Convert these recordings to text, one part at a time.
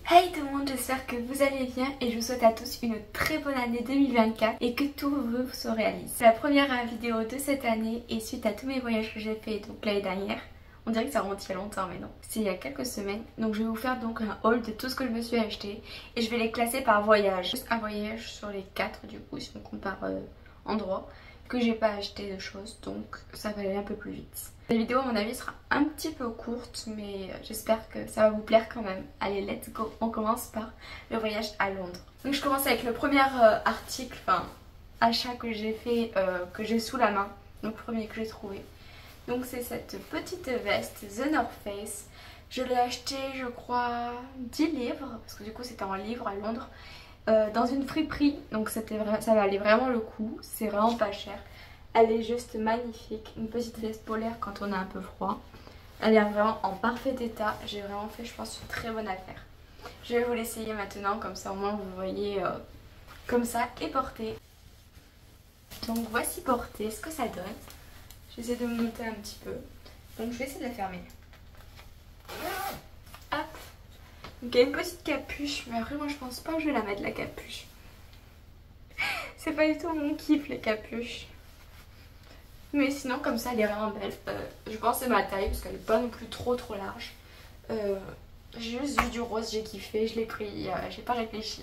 Hey tout le monde, j'espère que vous allez bien et je vous souhaite à tous une très bonne année 2024 et que tous vos vœux se réalisent. C'est la première vidéo de cette année et suite à tous mes voyages que j'ai fait donc l'année dernière, on dirait que ça remonte il y a longtemps mais non, c'est il y a quelques semaines. Donc je vais vous faire donc un haul de tout ce que je me suis acheté et je vais les classer par voyage. Juste un voyage sur les 4 du coup si on compare endroits que j'ai pas acheté de choses, donc ça va aller un peu plus vite. La vidéo à mon avis sera un petit peu courte mais j'espère que ça va vous plaire quand même. Allez, let's go, on commence par le voyage à Londres. Donc je commence avec le premier article, achat que j'ai fait, que j'ai sous la main, donc le premier que j'ai trouvé. Donc c'est cette petite veste The North Face. Je l'ai acheté je crois 10 livres, parce que du coup c'était en livre à Londres. Dans une friperie, donc ça valait vraiment le coup, c'est vraiment pas cher. Elle est juste magnifique, une petite veste polaire quand on a un peu froid. Elle est vraiment en parfait état, j'ai vraiment fait je pense une très bonne affaire. Je vais vous l'essayer maintenant, comme ça au moins vous voyez comme ça et portée. Donc voici portée, ce que ça donne. J'essaie de me monter un petit peu, donc je vais essayer de la fermer. Hop. Donc il y a une petite capuche, mais après moi je pense pas que je vais la mettre la capuche. C'est pas du tout mon kiff les capuches. Mais sinon comme ça elle est vraiment belle. Je pense que c'est ma taille parce qu'elle est pas non plus trop large. J'ai juste vu du rose, j'ai kiffé, je l'ai pris, j'ai pas réfléchi.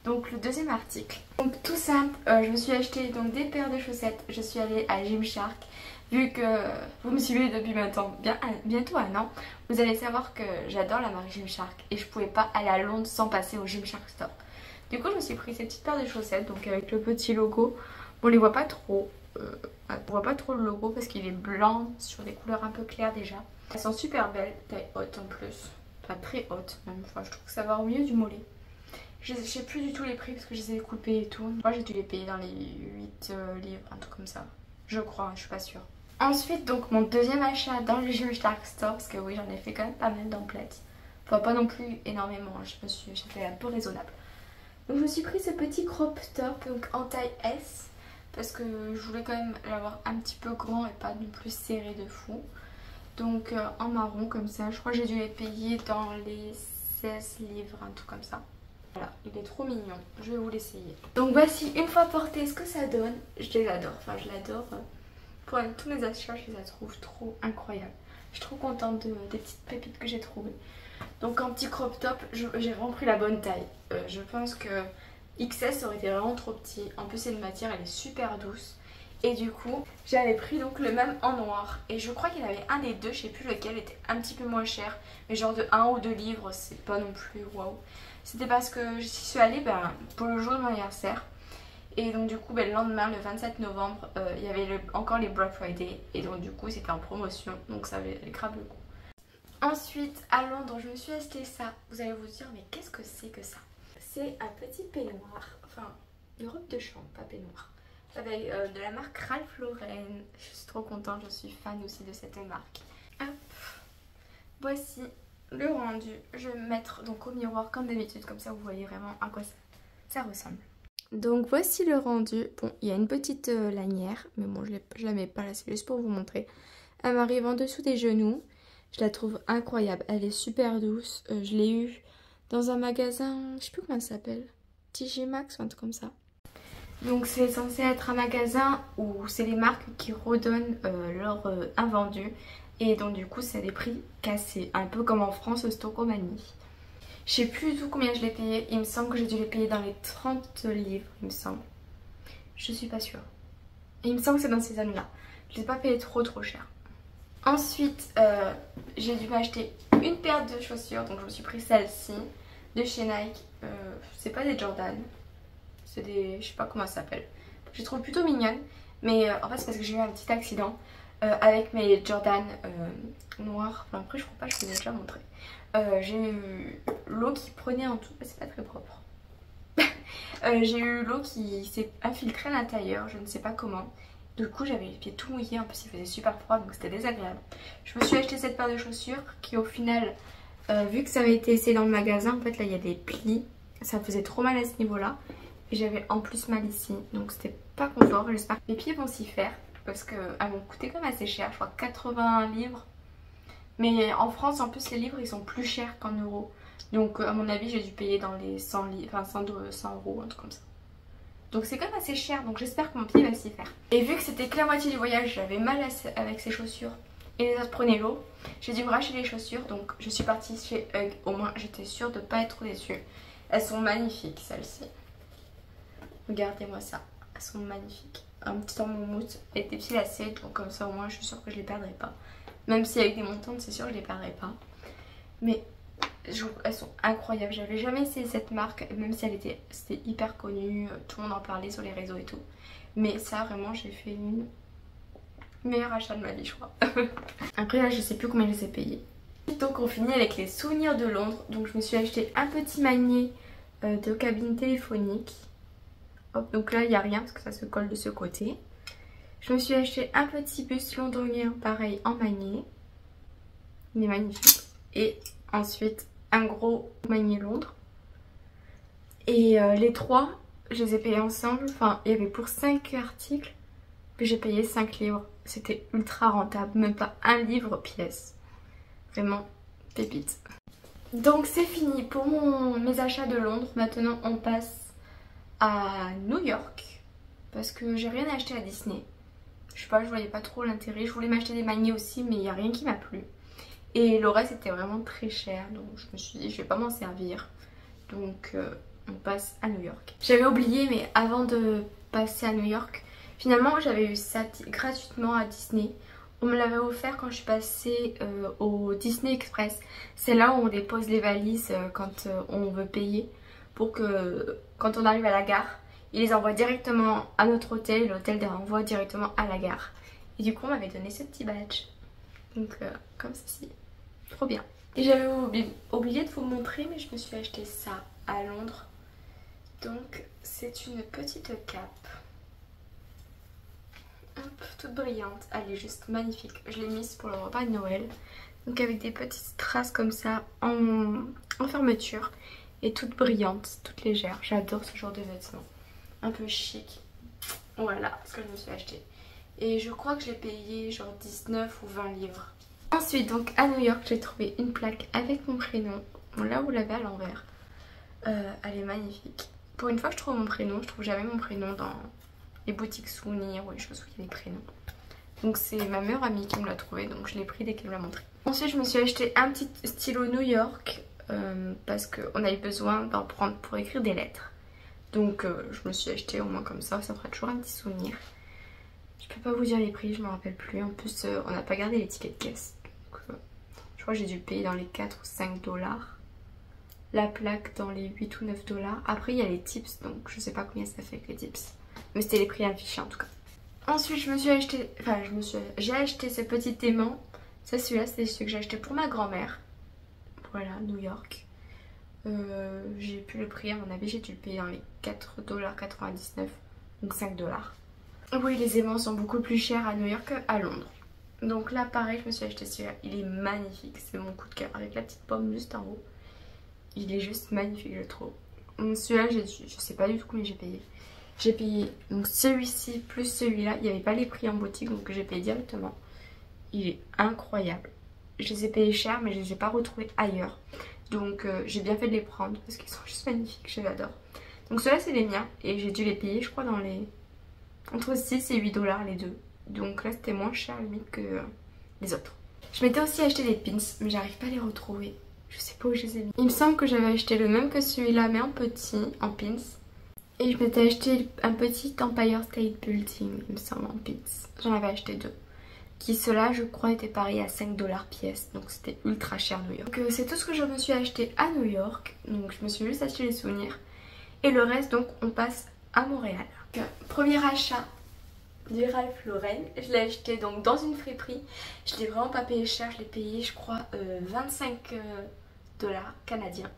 Donc le deuxième article. Donc tout simple, je me suis acheté donc des paires de chaussettes. Je suis allée à Gymshark. Vu que vous me suivez depuis maintenant bientôt un an, vous allez savoir que j'adore la marque Gymshark et je pouvais pas aller à Londres sans passer au Gymshark Store. Du coup je me suis pris ces petites paires de chaussettes donc avec le petit logo. Bon, on les voit pas trop, on voit pas trop le logo parce qu'il est blanc sur des couleurs un peu claires déjà. Elles sont super belles, taille haute en plus, enfin très haute même, je trouve que ça va au milieu du mollet. Je sais plus du tout les prix parce que je les ai coupés et tout. Moi j'ai dû les payer dans les 8 livres, un truc comme ça. Je crois, je suis pas sûre. Ensuite donc mon deuxième achat dans le Gymshark Store, parce que oui j'en ai fait quand même pas mal d'emplettes. Enfin pas non plus énormément, j'étais un peu raisonnable. Donc je me suis pris ce petit crop top donc en taille S. Parce que je voulais quand même l'avoir un petit peu grand et pas non plus serré de fou. Donc en marron comme ça, je crois que j'ai dû les payer dans les 16 livres, un truc comme ça. Voilà, il est trop mignon, je vais vous l'essayer. Donc voici une fois porté ce que ça donne. Je les adore, enfin je l'adore. Pour tous mes achats, je les trouve trop incroyables. Je suis trop contente des petites pépites que j'ai trouvées. Donc en petit crop top, j'ai vraiment pris la bonne taille. Je pense que XS aurait été vraiment trop petit. En plus c'est une matière, elle est super douce. Et du coup, j'avais pris donc le même en noir. Et je crois qu'il y en avait un des deux, je sais plus lequel, était un petit peu moins cher. Mais genre de 1 ou 2 livres, c'est pas non plus waouh. C'était parce que j'y suis allée pour le jour de mon anniversaire. Et donc du coup le lendemain, le 27 novembre, il y avait encore les Black Friday. Et donc du coup c'était en promotion, donc ça avait grave le coup. Ensuite à Londres je me suis acheté ça. Vous allez vous dire mais qu'est-ce que ça? C'est un petit peignoir, enfin une robe de chambre, pas peignoir. Avec de la marque Ralph Lauren. Je suis trop contente, je suis fan aussi de cette marque. Hop, voici le rendu. Je vais me mettre donc au miroir comme d'habitude, comme ça vous voyez vraiment à quoi ça ressemble. Donc voici le rendu. Bon, il y a une petite lanière, mais bon je la mets pas là, c'est juste pour vous montrer. Elle m'arrive en dessous des genoux. Je la trouve incroyable, elle est super douce. Je l'ai eue dans un magasin, je sais plus comment ça s'appelle, TJ Maxx ou un truc comme ça. Donc c'est censé être un magasin où c'est les marques qui redonnent leur invendu. Et donc du coup c'est des prix cassés, un peu comme en France au Stocomanie. Je sais plus du tout combien je l'ai payé, il me semble que j'ai dû les payer dans les 30 livres, il me semble. Je suis pas sûre. Et il me semble que c'est dans ces années-là. Je l'ai pas payé trop cher. Ensuite, j'ai dû m'acheter une paire de chaussures, donc je me suis pris celle-ci de chez Nike. C'est pas des Jordan, c'est des, je sais pas comment ça s'appelle. Je les trouve plutôt mignonnes, mais en fait c'est parce que j'ai eu un petit accident avec mes Jordan noirs. Enfin après je crois pas, je vous ai déjà montré. J'ai eu l'eau qui prenait en tout, c'est pas très propre. J'ai eu l'eau qui s'est infiltrée à l'intérieur, je ne sais pas comment. Du coup j'avais les pieds tout mouillés, en plus il faisait super froid donc c'était désagréable. Je me suis acheté cette paire de chaussures qui au final, vu que ça avait été essayé dans le magasin, en fait là il y a des plis. Ça me faisait trop mal à ce niveau là. Et j'avais en plus mal ici, donc c'était pas confort. J'espère que mes pieds vont s'y faire parce qu'elles m'ont coûté quand même assez cher, je crois 80 livres. Mais en France en plus les livres ils sont plus chers qu'en euros. Donc à mon avis j'ai dû payer dans les 100 €, un truc comme ça. Donc c'est quand même assez cher, donc j'espère que mon pied va s'y faire. Et vu que c'était que la moitié du voyage, j'avais mal avec ces chaussures et les autres prenaient l'eau, j'ai dû me racheter les chaussures, donc je suis partie chez Hug. Au moins j'étais sûre de ne pas être déçue. Elles sont magnifiques celles-ci. Regardez-moi ça, elles sont magnifiques. Un petit en moumoute et des petits lacets, donc comme ça au moins je suis sûre que je les perdrai pas. Même si avec des montantes c'est sûr que je les perdrai pas. Mais elles sont incroyables, j'avais jamais essayé cette marque, même si c'était hyper connu, tout le monde en parlait sur les réseaux et tout. Mais ça vraiment j'ai fait une meilleure achat de ma vie je crois. Après là je sais plus combien je les ai payés. Donc on finit avec les souvenirs de Londres. Donc je me suis acheté un petit magnet de cabine téléphonique. Hop, donc là il n'y a rien parce que ça se colle de ce côté. Je me suis acheté un petit bus londonien pareil en magnet. Il est magnifique. Et ensuite un gros magnet Londres. Et les trois, je les ai payés ensemble. Enfin, il y avait pour 5 articles. Puis j'ai payé 5 livres. C'était ultra rentable. Même pas un livre pièce. Vraiment, pépite. Donc c'est fini pour mes achats de Londres. Maintenant on passe à New York. Parce que j'ai rien acheté à Disney. Je sais pas, je voyais pas trop l'intérêt. Je voulais m'acheter des magnets aussi, mais il n'y a rien qui m'a plu. Et le reste était vraiment très cher, donc je me suis dit je vais pas m'en servir. Donc on passe à New York. J'avais oublié, mais avant de passer à New York, finalement j'avais eu ça gratuitement à Disney. On me l'avait offert quand je suis passée au Disney Express. C'est là où on dépose les valises quand on veut payer. Pour que quand on arrive à la gare, ils les envoient directement à notre hôtel et l'hôtel les renvoie directement à la gare. Et du coup on m'avait donné ce petit badge. Donc comme ceci. Trop bien. Et j'avais oublié de vous montrer, mais je me suis acheté ça à Londres. Donc c'est une petite cape. Hop, toute brillante. Elle est juste magnifique. Je l'ai mise pour le repas de Noël. Donc avec des petites strass comme ça en fermeture. Et toute brillante, toute légère. J'adore ce genre de vêtements. Un peu chic. Voilà ce que je me suis acheté. Et je crois que je l'ai payé genre 19 ou 20 livres. Ensuite, donc à New York, j'ai trouvé une plaque avec mon prénom. Bon, là, vous l'avez à l'envers. Elle est magnifique. Pour une fois, je trouve mon prénom. Je trouve jamais mon prénom dans les boutiques souvenirs ou les choses où il y a des prénoms. Donc, c'est ma meilleure amie qui me l'a trouvé. Donc, je l'ai pris dès qu'elle me l'a montré. Ensuite, je me suis acheté un petit stylo New York parce qu'on a eu besoin d'en prendre pour écrire des lettres. Donc, je me suis acheté au moins comme ça. Ça fera toujours un petit souvenir. Je peux pas vous dire les prix, je me rappelle plus. En plus, on n'a pas gardé les tickets de caisse. Je crois que j'ai dû payer dans les 4 ou 5 dollars. La plaque dans les 8 ou 9 dollars. Après il y a les tips, donc je sais pas combien ça fait que les tips. Mais c'était les prix affichés en tout cas. Ensuite je me suis acheté, j'ai acheté ce petit aimant. Ça celui-là c'était celui que j'ai acheté pour ma grand-mère. Voilà, New York. J'ai plus le prix, à mon avis j'ai dû le payer dans les 4,99 $. Donc 5 dollars. Oui, les aimants sont beaucoup plus chers à New York qu'à Londres. Donc là pareil je me suis acheté celui-là, il est magnifique, c'est mon coup de cœur avec la petite pomme juste en haut. Il est juste magnifique je trouve. Celui-là je sais pas du tout combien j'ai payé. J'ai payé donc celui-ci plus celui-là, il n'y avait pas les prix en boutique donc j'ai payé directement. Il est incroyable. Je les ai payés cher mais je les ai pas retrouvés ailleurs. Donc j'ai bien fait de les prendre parce qu'ils sont juste magnifiques, je les adore. Donc ceux-là c'est les miens et j'ai dû les payer je crois dans les... entre 6 et 8 dollars les deux. Donc là c'était moins cher limite que les autres. Je m'étais aussi acheté des pins mais j'arrive pas à les retrouver. Je sais pas où je les ai mis. Il me semble que j'avais acheté le même que celui-là mais en petit, en pins. Et je m'étais acheté un petit Empire State Building, il me semble, en pins. J'en avais acheté deux. Qui ceux-là je crois étaient pareils à 5 dollars pièce. Donc c'était ultra cher New York. Donc c'est tout ce que je me suis acheté à New York. Donc je me suis juste acheté les souvenirs. Et le reste donc on passe à Montréal. Donc, premier achat du Ralph Lauren, je l'ai acheté donc dans une friperie. Je l'ai vraiment pas payé cher, je l'ai payé je crois 25 dollars canadiens.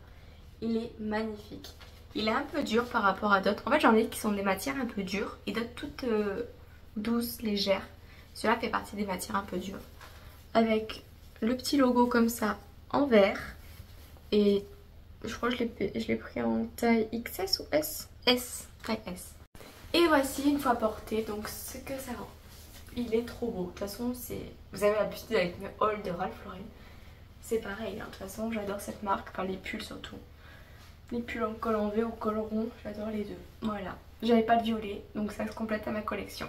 Il est magnifique. Il est un peu dur par rapport à d'autres. En fait j'en ai qui sont des matières un peu dures et d'autres toutes douces, légères. Celui-là fait partie des matières un peu dures. Avec le petit logo comme ça en vert. Et je crois que je l'ai pris en taille XS ou S? S, taille S. Et voici une fois porté, donc ce que ça rend. Il est trop beau. De toute façon, vous avez l'habitude avec mes hauls de Ralph Lauren. c'est pareil, hein. De toute façon j'adore cette marque, enfin les pulls surtout. Les pulls en col en V ou col rond, j'adore les deux. Voilà, j'avais pas de violet, donc ça se complète à ma collection.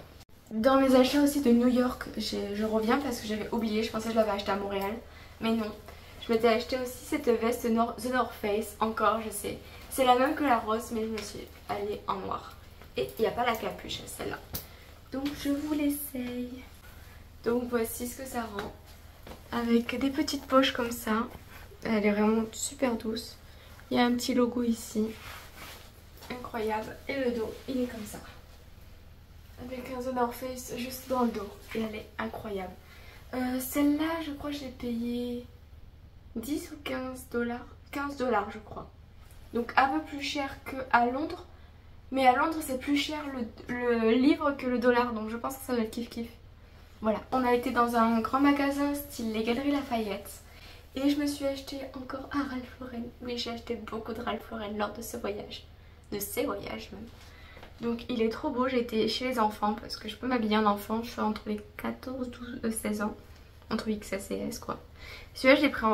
Dans mes achats aussi de New York, je reviens parce que j'avais oublié, je pensais que je l'avais acheté à Montréal. Mais non, je m'étais acheté aussi cette veste The North Face, encore je sais. C'est la même que la rose, mais je me suis allée en noir. Et il n'y a pas la capuche, celle-là. Donc je vous l'essaye. Donc voici ce que ça rend. Avec des petites poches comme ça. Elle est vraiment super douce. Il y a un petit logo ici. Incroyable. Et le dos, il est comme ça. Avec un The North Face juste dans le dos. Et elle est incroyable. Celle-là, je crois que j'ai payé 10 ou 15 dollars. 15 dollars, je crois. Donc un peu plus cher qu'à Londres. Mais à Londres, c'est plus cher le livre que le dollar. Donc je pense que ça doit être kiff-kiff. Voilà. On a été dans un grand magasin style les Galeries Lafayette. Et je me suis acheté encore un Ralph Lauren. Oui, j'ai acheté beaucoup de Ralph Lauren lors de ce voyage. De ces voyages même. Donc il est trop beau, j'ai été chez les enfants parce que je peux m'habiller en enfant. Je suis entre les 14, 12, 16 ans. Entre XS et S quoi. Celui-là je l'ai pris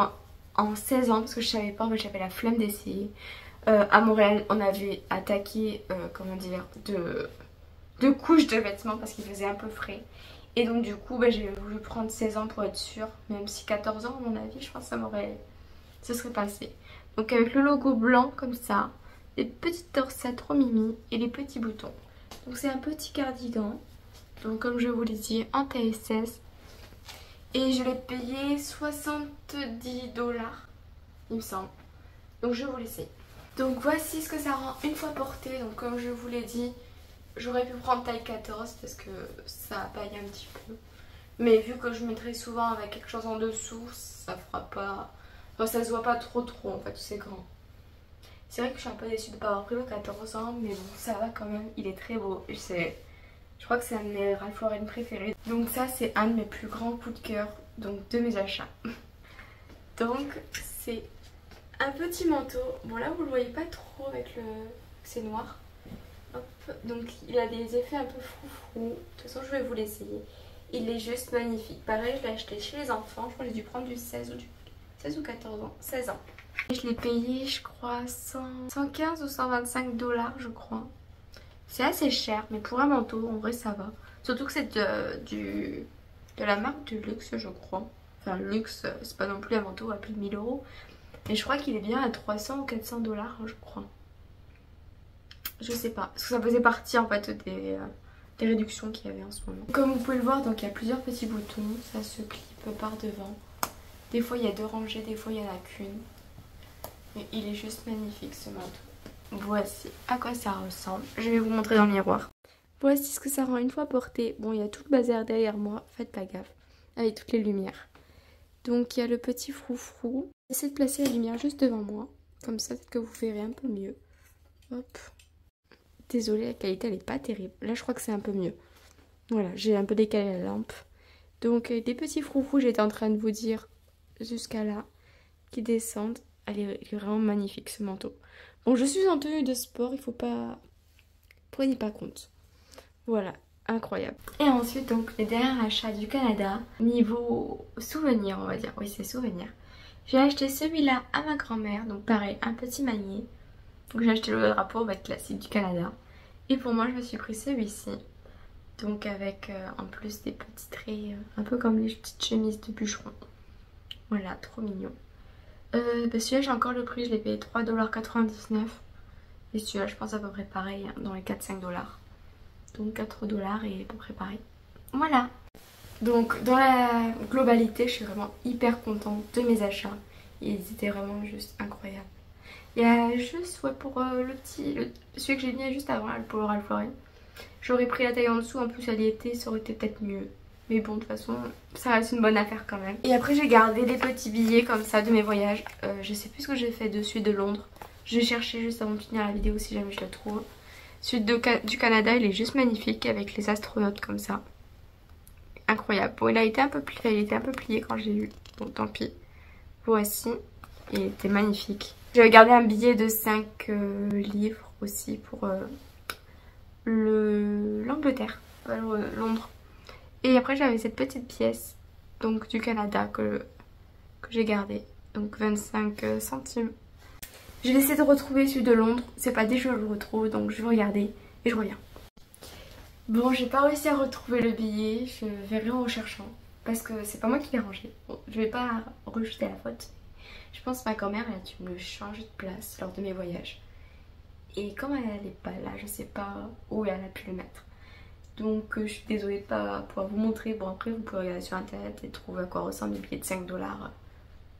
en 16 ans parce que je savais pas, en fait j'avais la flemme d'essayer. À Montréal on avait attaqué, comment dire, de couches de vêtements parce qu'il faisait un peu frais. Et donc du coup j'ai voulu prendre 16 ans pour être sûre. Même si 14 ans à mon avis je pense que ça serait passé. Donc avec le logo blanc comme ça. Les petites torsettes trop mimi et les petits boutons. Donc c'est un petit cardigan. Donc comme je vous l'ai dit en TSS. Et je l'ai payé 70 dollars il me semble. Donc je vous l'essaye. Donc voici ce que ça rend une fois porté. Donc comme je vous l'ai dit, j'aurais pu prendre taille 14 parce que ça paille un petit peu. Mais vu que je mettrai souvent avec quelque chose en dessous, ça fera pas... Enfin, ça se voit pas trop en fait, c'est grand. C'est vrai que je suis un peu déçue de ne pas avoir pris le 14 ans, mais bon, ça va quand même, il est très beau. Je crois que c'est un de mes Ralph Lauren préférés. Donc ça, c'est un de mes plus grands coups de cœur, donc de mes achats. Donc c'est un petit manteau. Bon là, vous le voyez pas trop avec le... c'est noir. Hop. Donc il a des effets un peu froufrou. De toute façon, je vais vous l'essayer. Il est juste magnifique. Pareil, je l'ai acheté chez les enfants. Je crois que j'ai dû prendre du 16 ou 14 ans. 16 ans. Je l'ai payé, je crois, 115 ou 125 dollars, je crois. C'est assez cher, mais pour un manteau, en vrai, ça va. Surtout que c'est de la marque du luxe, je crois. Enfin, luxe, c'est pas non plus un manteau à plus de 1000 euros. Mais je crois qu'il est bien à 300 ou 400 dollars, je crois. Je sais pas, parce que ça faisait partie, en fait, des réductions qu'il y avait en ce moment. Comme vous pouvez le voir, donc il y a plusieurs petits boutons. Ça se clip par devant. Des fois, il y a 2 rangées, des fois, il y en a qu'une. Mais il est juste magnifique ce manteau. Voici à quoi ça ressemble. Je vais vous montrer dans le miroir. Voici ce que ça rend une fois porté. Bon, il y a tout le bazar derrière moi, faites pas gaffe. Avec toutes les lumières. Donc il y a le petit froufrou. J'essaie de placer la lumière juste devant moi. Comme ça, peut-être que vous verrez un peu mieux. Hop. Désolée, la qualité elle est pas terrible. Là, je crois que c'est un peu mieux. Voilà, j'ai un peu décalé la lampe. Donc des petits froufrous, j'étais en train de vous dire jusqu'à là, qui descendent. Il est vraiment magnifique ce manteau. Bon, je suis en tenue de sport, il faut pas... Prenez pas compte. Voilà, incroyable. Et ensuite, donc, les derniers achats du Canada, niveau souvenir, on va dire. Oui, c'est souvenir. J'ai acheté celui-là à ma grand-mère, donc pareil, un petit manier. Donc j'ai acheté le drapeau classique du Canada. Et pour moi, je me suis pris celui-ci. Donc avec en plus des petits traits, un peu comme les petites chemises de bûcheron. Voilà, trop mignon. Celui-là j'ai encore le prix, je l'ai payé 3,99 $. Et celui-là je pense à peu près pareil, hein, dans les 4-5 $. Donc 4 $ et à peu près pareil. Voilà. Donc dans la globalité je suis vraiment hyper contente de mes achats. Ils étaient vraiment juste incroyables. Il y a juste pour celui que j'ai mis juste avant, pour le Ralph Lauren. J'aurais pris la taille en dessous, en plus elle y était, ça aurait été peut-être mieux. Mais bon, de toute façon, ça reste une bonne affaire quand même. Et après, j'ai gardé des petits billets comme ça de mes voyages. Je sais plus ce que j'ai fait dessus de Londres. Je vais chercher juste avant de finir la vidéo si jamais je le trouve. Celui du Canada, il est juste magnifique avec les astronautes comme ça. Incroyable. Bon, il était un peu plié quand j'ai eu. Bon, tant pis. Voici. Il était magnifique. J'avais gardé un billet de 5 livres aussi pour l'Angleterre, Londres. Et après j'avais cette petite pièce donc du Canada que j'ai gardée. donc 25 centimes. Je vais essayer de retrouver celui de Londres, c'est pas dès que je le retrouve, donc je vais regarder et je reviens. Bon, j'ai pas réussi à retrouver le billet, je verrai en recherchant, parce que c'est pas moi qui l'ai rangé. Bon, je vais pas rejeter la faute. Je pense que ma grand-mère elle a dû me changer de place lors de mes voyages. Et comme elle est pas là, je sais pas où elle a pu le mettre. Donc je suis désolée de pas pouvoir vous montrer. Bon après vous pouvez regarder sur internet et trouver à quoi ressemblent les billets de 5 $.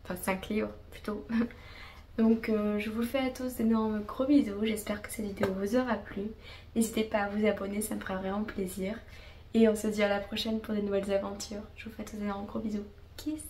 Enfin 5 livres plutôt. Donc je vous fais à tous d'énormes gros bisous. J'espère que cette vidéo vous aura plu. N'hésitez pas à vous abonner, ça me fera vraiment plaisir. Et on se dit à la prochaine pour de nouvelles aventures. Je vous fais à tous d'énormes gros bisous. Kiss.